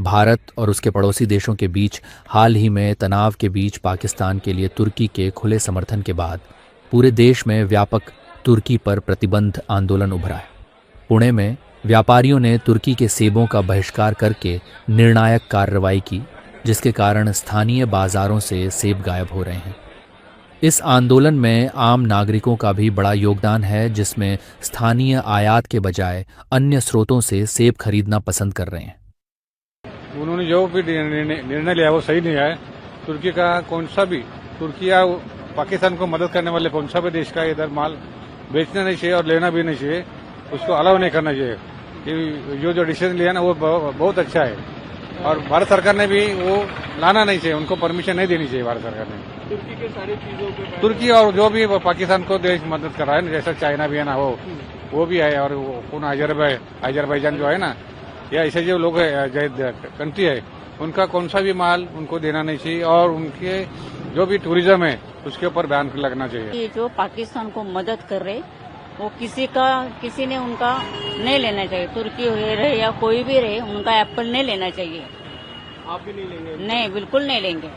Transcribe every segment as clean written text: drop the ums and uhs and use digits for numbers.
भारत और उसके पड़ोसी देशों के बीच हाल ही में तनाव के बीच पाकिस्तान के लिए तुर्की के खुले समर्थन के बाद पूरे देश में व्यापक तुर्की पर प्रतिबंध आंदोलन उभरा है। पुणे में व्यापारियों ने तुर्की के सेबों का बहिष्कार करके निर्णायक कार्रवाई की, जिसके कारण स्थानीय बाजारों से सेब गायब हो रहे हैं। इस आंदोलन में आम नागरिकों का भी बड़ा योगदान है, जिसमें स्थानीय आयात के बजाय अन्य स्रोतों से सेब खरीदना पसंद कर रहे हैं। उन्होंने जो भी निर्णय लिया वो सही नहीं है। तुर्की का कौन सा भी तुर्की या पाकिस्तान को मदद करने वाले कौन सा भी देश का इधर माल बेचना नहीं चाहिए और लेना भी नहीं चाहिए, उसको अलाउ नहीं करना चाहिए। जो डिसीजन लिया ना वो बहुत अच्छा है और भारत सरकार ने भी वो लाना नहीं चाहिए, उनको परमिशन नहीं देनी चाहिए भारत सरकार ने। तुर्की के सारी चीजों पे तुर्की और जो भी पाकिस्तान को देश मदद कर रहा है ना, जैसा चाइना भी है ना वो भी है, और कौन अजरबैजान जो है ना, या ऐसे जो लोग कंट्री है उनका कौन सा भी माल उनको देना नहीं चाहिए और उनके जो भी टूरिज्म है उसके ऊपर बैन लगना चाहिए। ये जो पाकिस्तान को मदद कर रहे वो किसी ने उनका नहीं लेना चाहिए। तुर्की रहे या कोई भी रहे, उनका एप्पल नहीं लेना चाहिए। आप भी नहीं लेंगे? नहीं, बिल्कुल नहीं लेंगे।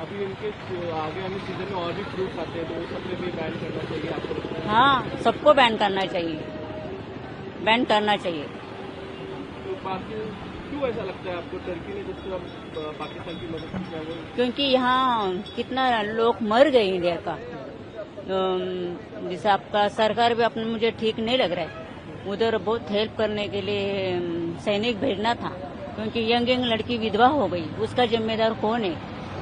अभी इनके आगे आने सीजन में और भी फ्रूट्स आते हैं तो वो सब पे भी बैन करना चाहिए आपको? हाँ, सबको बैन करना चाहिए, बैन करना चाहिए। तो बाकी क्यों ऐसा लगता है आपको टर्की ने जब अब पाकिस्तान की मदद किया वो? क्योंकि यहाँ कितना लोग मर गए इंडिया का। जैसे आपका सरकार भी अपने मुझे ठीक नहीं लग रहा है। उधर बहुत हेल्प करने के लिए सैनिक भेजना था, क्योंकि यंग लड़की विधवा हो गई, उसका जिम्मेदार कौन है?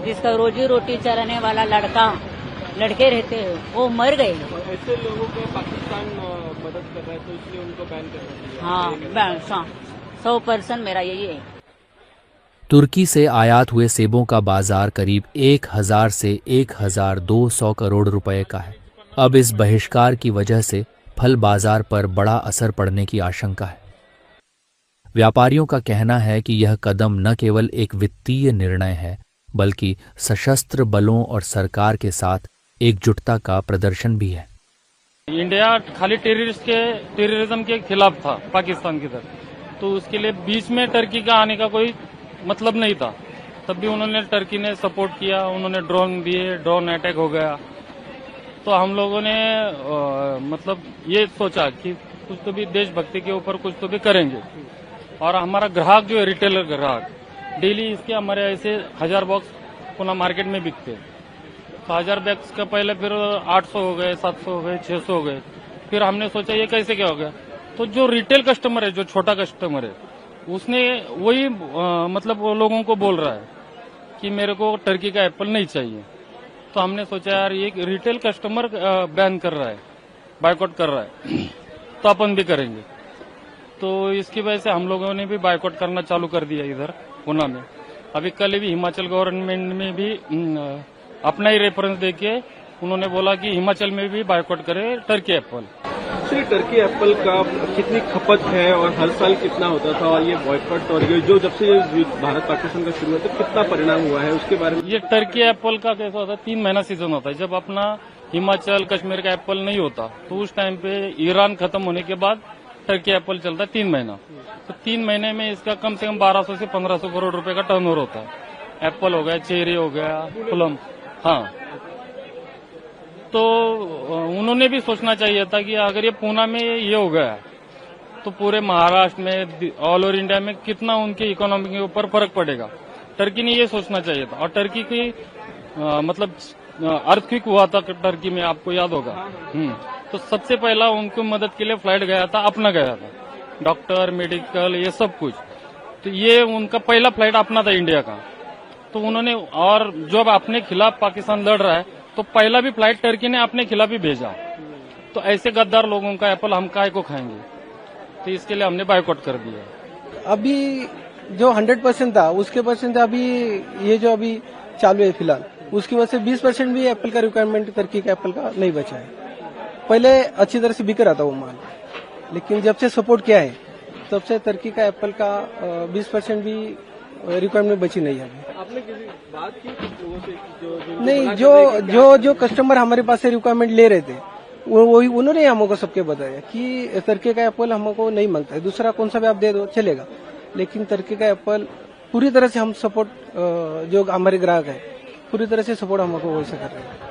जिसका रोजी रोटी चलाने वाला लड़के रहते हैं वो मर गए। ऐसे लोगों को पाकिस्तान मदद कर रहा है तो इसलिए उनको बैन करना चाहिए। हाँ, 100% मेरा यही है। तुर्की से आयात हुए सेबों का बाजार करीब 1000 से 1200 करोड़ रुपए का है। अब इस बहिष्कार की वजह से फल बाजार पर बड़ा असर पड़ने की आशंका है। व्यापारियों का कहना है कि यह कदम न केवल एक वित्तीय निर्णय है, बल्कि सशस्त्र बलों और सरकार के साथ एकजुटता का प्रदर्शन भी है। इंडिया खाली टेररिज्म के खिलाफ था पाकिस्तान की तरफ, तो उसके लिए बीच में टर्की का आने का कोई मतलब नहीं था। तब भी उन्होंने टर्की ने सपोर्ट किया, उन्होंने ड्रोन दिए, ड्रोन अटैक हो गया। तो हम लोगों ने मतलब ये सोचा कि कुछ तो भी देशभक्ति के ऊपर कुछ तो भी करेंगे। और हमारा ग्राहक जो है, रिटेलर ग्राहक, डेली इसके हमारे ऐसे 1000 बॉक्स पुणे मार्केट में बिकते हैं। तो 1000 बॉक्स का पहले फिर 800 हो गए, 700 हो गए, 600 हो गए। फिर हमने सोचा ये कैसे क्या हो गया। तो जो रिटेल कस्टमर है, जो छोटा कस्टमर है, उसने वही मतलब वो लोगों को बोल रहा है कि मेरे को टर्की का एप्पल नहीं चाहिए। तो हमने सोचा यार ये रिटेल कस्टमर बैन कर रहा है, बायकॉट कर रहा है, तो अपन भी करेंगे। तो इसकी वजह से हम लोगों ने भी बायकॉट करना चालू कर दिया इधर पुणे में। अभी कल भी हिमाचल गवर्नमेंट में भी अपना ही रेफरेंस देके उन्होंने बोला कि हिमाचल में भी बायकॉट करे Turkey Apple. Actually Turkey Apple का कितनी खपत है और हर साल कितना होता था, और ये बॉयकॉट और ये जो जब से भारत पाकिस्तान का शुरू हुआ तो कितना परिणाम हुआ है उसके बारे में? ये टर्की एप्पल का कैसा होता है, 3 महीना सीजन होता है। जब अपना हिमाचल कश्मीर का एप्पल नहीं होता तो उस टाइम पे ईरान खत्म होने के बाद टर्की एप्पल चलता है 3 महीना। तो 3 महीने में इसका कम से कम 1200 से 1500 करोड़ रुपए का टर्नओवर होता है। एप्पल हो गया, चेरी हो गया, प्लम। हाँ, तो उन्होंने भी सोचना चाहिए था कि अगर ये पुणे में ये हो गया तो पूरे महाराष्ट्र में, ऑल ओवर इंडिया में कितना उनके इकोनॉमी के ऊपर फर्क पड़ेगा। टर्की ने ये सोचना चाहिए था। और टर्की की मतलब अर्थक्वेक हुआ था टर्की में, आपको याद होगा। तो सबसे पहला उनको मदद के लिए फ्लाइट गया था, अपना गया था, डॉक्टर, मेडिकल, ये सब कुछ। तो ये उनका पहला फ्लाइट अपना था इंडिया का। तो उन्होंने, और जब अपने खिलाफ पाकिस्तान लड़ रहा है तो पहला भी फ्लाइट टर्की ने अपने खिलाफ ही भेजा। तो ऐसे गद्दार लोगों का एप्पल हम काय को खाएंगे। तो इसके लिए हमने बायकॉट कर दिया। अभी जो 100% था उसके परसेंट अभी ये जो अभी चालू है फिलहाल, उसकी वजह से 20% भी एप्पल का रिक्वायरमेंट टर्की का एप्पल का नहीं बचा है। पहले अच्छी तरह से बिक रहा था वो माल, लेकिन जब से सपोर्ट किया है तब से टर्की का एप्पल का 20% भी रिक्वायरमेंट बची नहीं है। आपने किसी बात की कुछ लोगों से नहीं, जो कस्टमर हमारे पास से रिक्वायरमेंट ले रहे थे वही उन्होंने हमको सबके बताया कि टर्की का एप्पल हमको नहीं मांगता है, दूसरा कौन सा भी आप दे दो चलेगा, लेकिन टर्की का एप्पल पूरी तरह से हम सपोर्ट जो हमारे ग्राहक है पूरी तरह से सपोर्ट हमको वैसे कर रहे हैं।